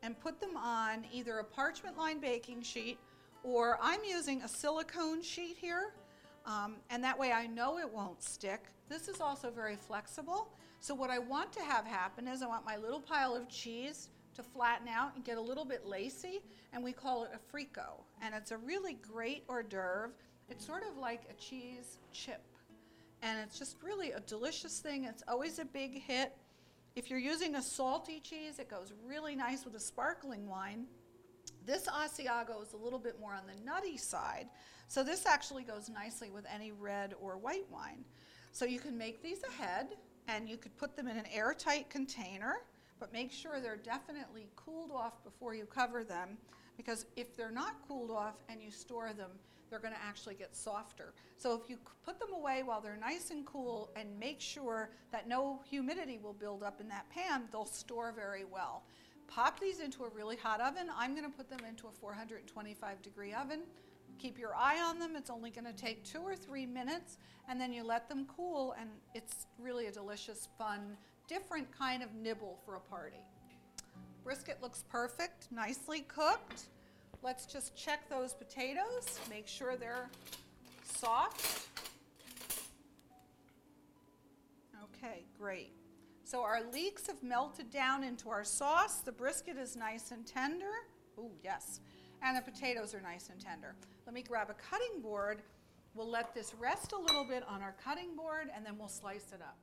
and put them on either a parchment lined baking sheet, or I'm using a silicone sheet here, and that way I know it won't stick. This is also very flexible. So what I want to have happen is I want my little pile of cheese to flatten out and get a little bit lacy, and we call it a frico. And it's a really great hors d'oeuvre. It's sort of like a cheese chip, and it's just really a delicious thing. It's always a big hit. If you're using a salty cheese, it goes really nice with a sparkling wine. This Asiago is a little bit more on the nutty side, so this actually goes nicely with any red or white wine. So you can make these ahead, and you could put them in an airtight container, but make sure they're definitely cooled off before you cover them, because if they're not cooled off and you store them, they're going to actually get softer. So if you put them away while they're nice and cool and make sure that no humidity will build up in that pan, they'll store very well. Pop these into a really hot oven. I'm going to put them into a 425-degree oven. Keep your eye on them. It's only going to take 2 or 3 minutes, and then you let them cool, and it's really a delicious, fun, different kind of nibble for a party. Brisket looks perfect, nicely cooked. Let's just check those potatoes, make sure they're soft. Okay, great. So our leeks have melted down into our sauce. The brisket is nice and tender. Oh, yes. And the potatoes are nice and tender. Let me grab a cutting board. We'll let this rest a little bit on our cutting board, and then we'll slice it up.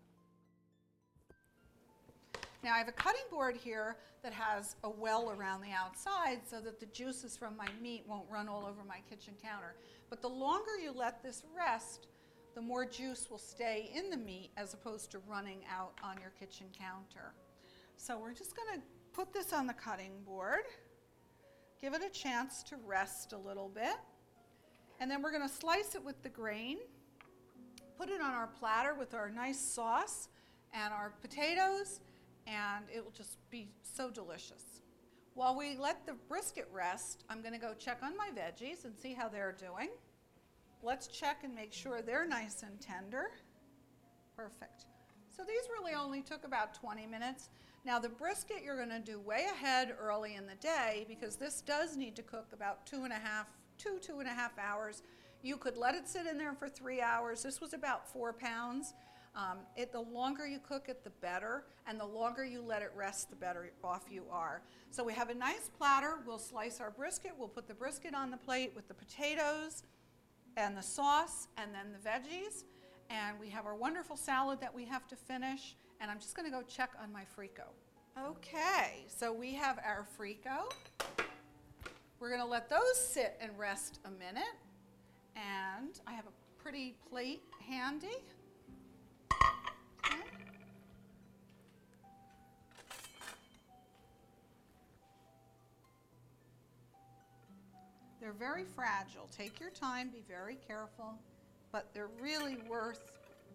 Now I have a cutting board here that has a well around the outside so that the juices from my meat won't run all over my kitchen counter. But the longer you let this rest, the more juice will stay in the meat as opposed to running out on your kitchen counter. So we're just going to put this on the cutting board, give it a chance to rest a little bit, and then we're going to slice it with the grain, put it on our platter with our nice sauce and our potatoes, and it will just be so delicious. While we let the brisket rest, I'm going to go check on my veggies and see how they're doing. Let's check and make sure they're nice and tender. Perfect. So these really only took about 20 minutes. Now the brisket you're going to do way ahead early in the day, because this does need to cook about 2.5 hours. You could let it sit in there for 3 hours. This was about 4 pounds. The longer you cook it, the better, and the longer you let it rest, the better off you are. So we have a nice platter. We'll slice our brisket. We'll put the brisket on the plate with the potatoes and the sauce and then the veggies. And we have our wonderful salad that we have to finish, and I'm just going to go check on my frico. Okay, so we have our frico. We're going to let those sit and rest a minute, and I have a pretty plate handy. Okay. They're very fragile. Take your time, be very careful, but they're really worth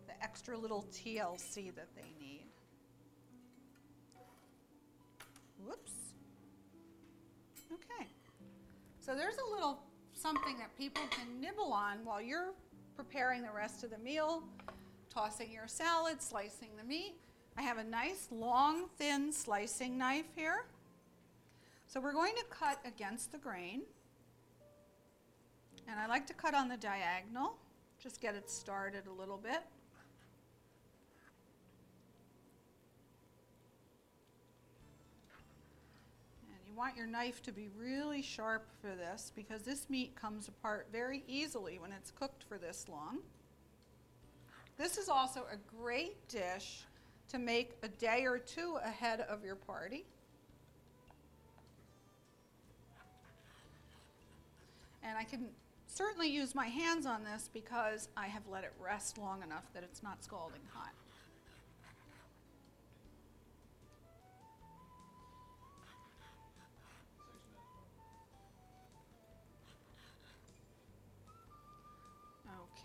the extra little TLC that they need. Whoops. Okay. So there's a little something that people can nibble on while you're preparing the rest of the meal, tossing your salad, slicing the meat. I have a nice long, thin slicing knife here. So we're going to cut against the grain. And I like to cut on the diagonal, just get it started a little bit. And you want your knife to be really sharp for this, because this meat comes apart very easily when it's cooked for this long. This is also a great dish to make a day or two ahead of your party. And I can certainly use my hands on this because I have let it rest long enough that it's not scalding hot.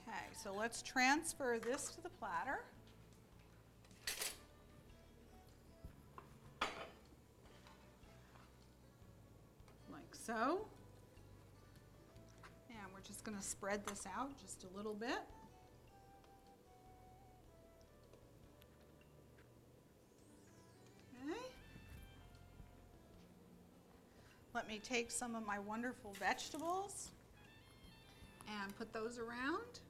Okay, so let's transfer this to the platter. Like so. And we're just going to spread this out just a little bit. Okay. let me take some of my wonderful vegetables and put those around.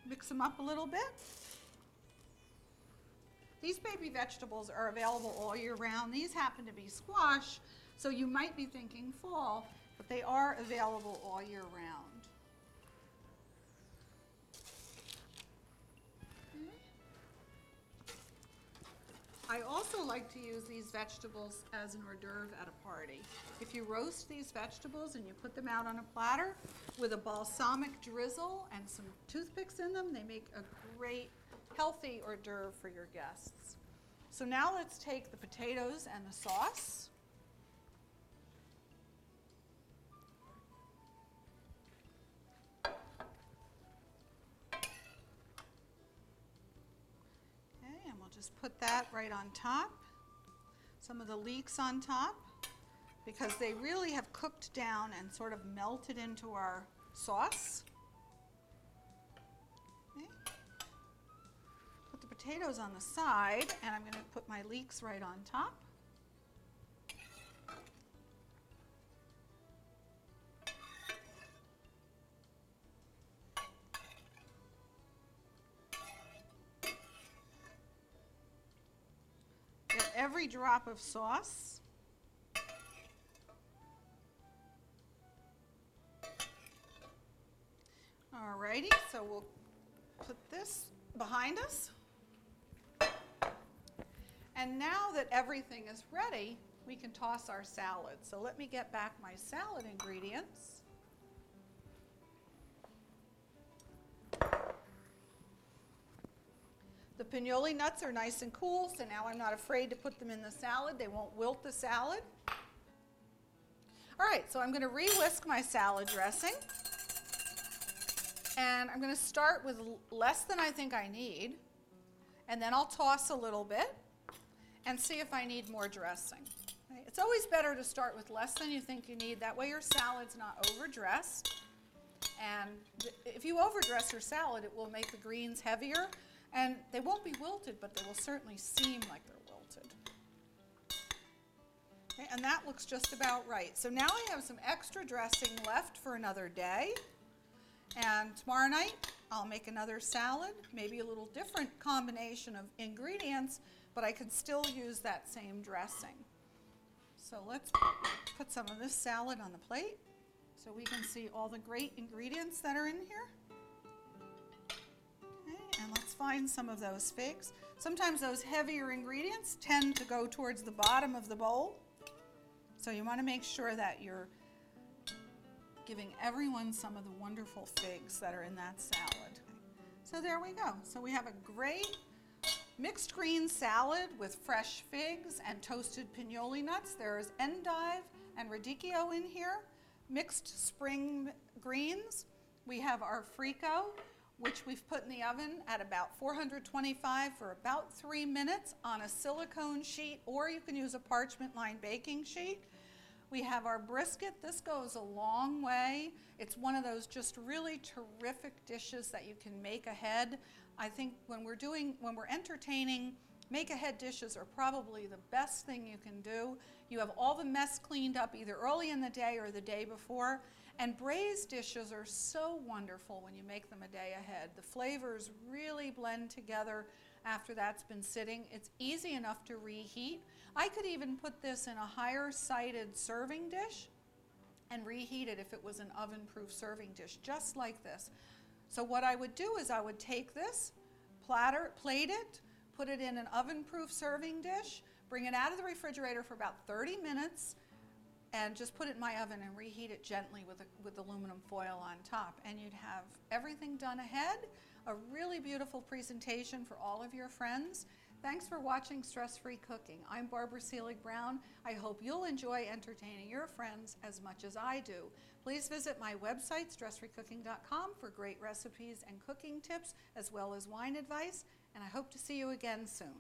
Mix them up a little bit. These baby vegetables are available all year round. These happen to be squash, so you might be thinking fall, but they are available all year round. I also like to use these vegetables as an hors d'oeuvre at a party. If you roast these vegetables and you put them out on a platter with a balsamic drizzle and some toothpicks in them, they make a great healthy hors d'oeuvre for your guests. So now let's take the potatoes and the sauce. Just put that right on top. Some of the leeks on top, because they really have cooked down and sort of melted into our sauce. Okay. Put the potatoes on the side, and I'm going to put my leeks right on top. Every drop of sauce. Alrighty, so we'll put this behind us. And now that everything is ready, we can toss our salad. So let me get back my salad ingredients. The pinoli nuts are nice and cool, so now I'm not afraid to put them in the salad. They won't wilt the salad. All right, so I'm going to re-whisk my salad dressing. And I'm going to start with less than I think I need. And then I'll toss a little bit and see if I need more dressing. Okay? It's always better to start with less than you think you need. That way your salad's not overdressed. And if you overdress your salad, it will make the greens heavier. And they won't be wilted, but they will certainly seem like they're wilted. Okay, and that looks just about right. So now I have some extra dressing left for another day. And tomorrow night, I'll make another salad, maybe a little different combination of ingredients, but I can still use that same dressing. So let's put some of this salad on the plate so we can see all the great ingredients that are in here. And let's find some of those figs. Sometimes those heavier ingredients tend to go towards the bottom of the bowl. So you want to make sure that you're giving everyone some of the wonderful figs that are in that salad. So there we go. So we have a great mixed green salad with fresh figs and toasted pinoli nuts. There's endive and radicchio in here. Mixed spring greens. We have our frico, which we've put in the oven at about 425 for about 3 minutes on a silicone sheet, or you can use a parchment lined baking sheet. We have our brisket. This goes a long way. It's one of those just really terrific dishes that you can make ahead. I think when we're entertaining, make ahead dishes are probably the best thing you can do. You have all the mess cleaned up either early in the day or the day before. And braised dishes are so wonderful when you make them a day ahead. The flavors really blend together after that's been sitting. It's easy enough to reheat. I could even put this in a higher-sided serving dish and reheat it if it was an oven-proof serving dish, just like this. So what I would do is I would take this, plate it, put it in an oven-proof serving dish, bring it out of the refrigerator for about 30 minutes, and just put it in my oven and reheat it gently with aluminum foil on top. And you'd have everything done ahead, a really beautiful presentation for all of your friends. Thanks for watching Stress Free Cooking. I'm Barbara Selig-Brown. I hope you'll enjoy entertaining your friends as much as I do. Please visit my website, stressfreecooking.com, for great recipes and cooking tips, as well as wine advice. And I hope to see you again soon.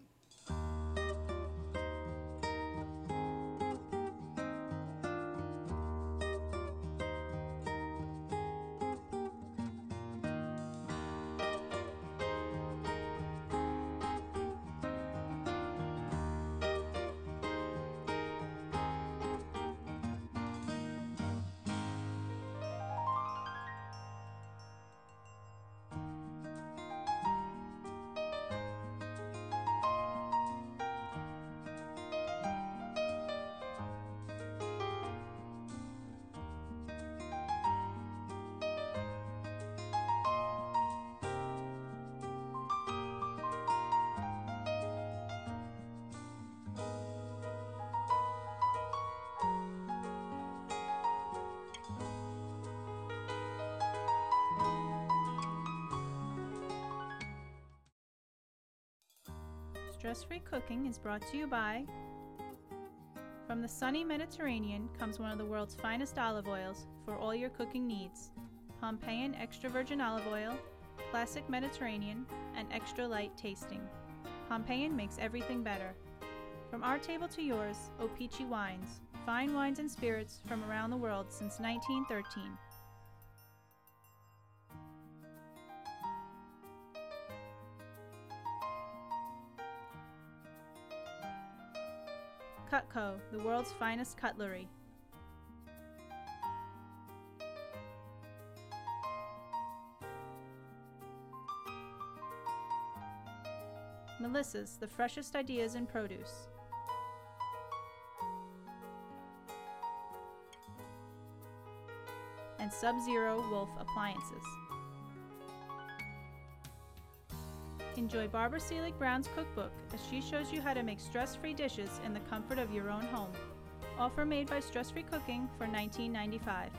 Stress-Free Cooking is brought to you by... From the sunny Mediterranean comes one of the world's finest olive oils for all your cooking needs. Pompeian extra virgin olive oil, classic Mediterranean, and extra light tasting. Pompeian makes everything better. From our table to yours, O-Pee-Chee Wines, fine wines and spirits from around the world since 1913. Cutco, the world's finest cutlery. Melissa's, the freshest ideas in produce. And Sub-Zero Wolf Appliances. Enjoy Barbara Selig Brown's cookbook as she shows you how to make stress-free dishes in the comfort of your own home. Offer made by Stress-Free Cooking for $19.95.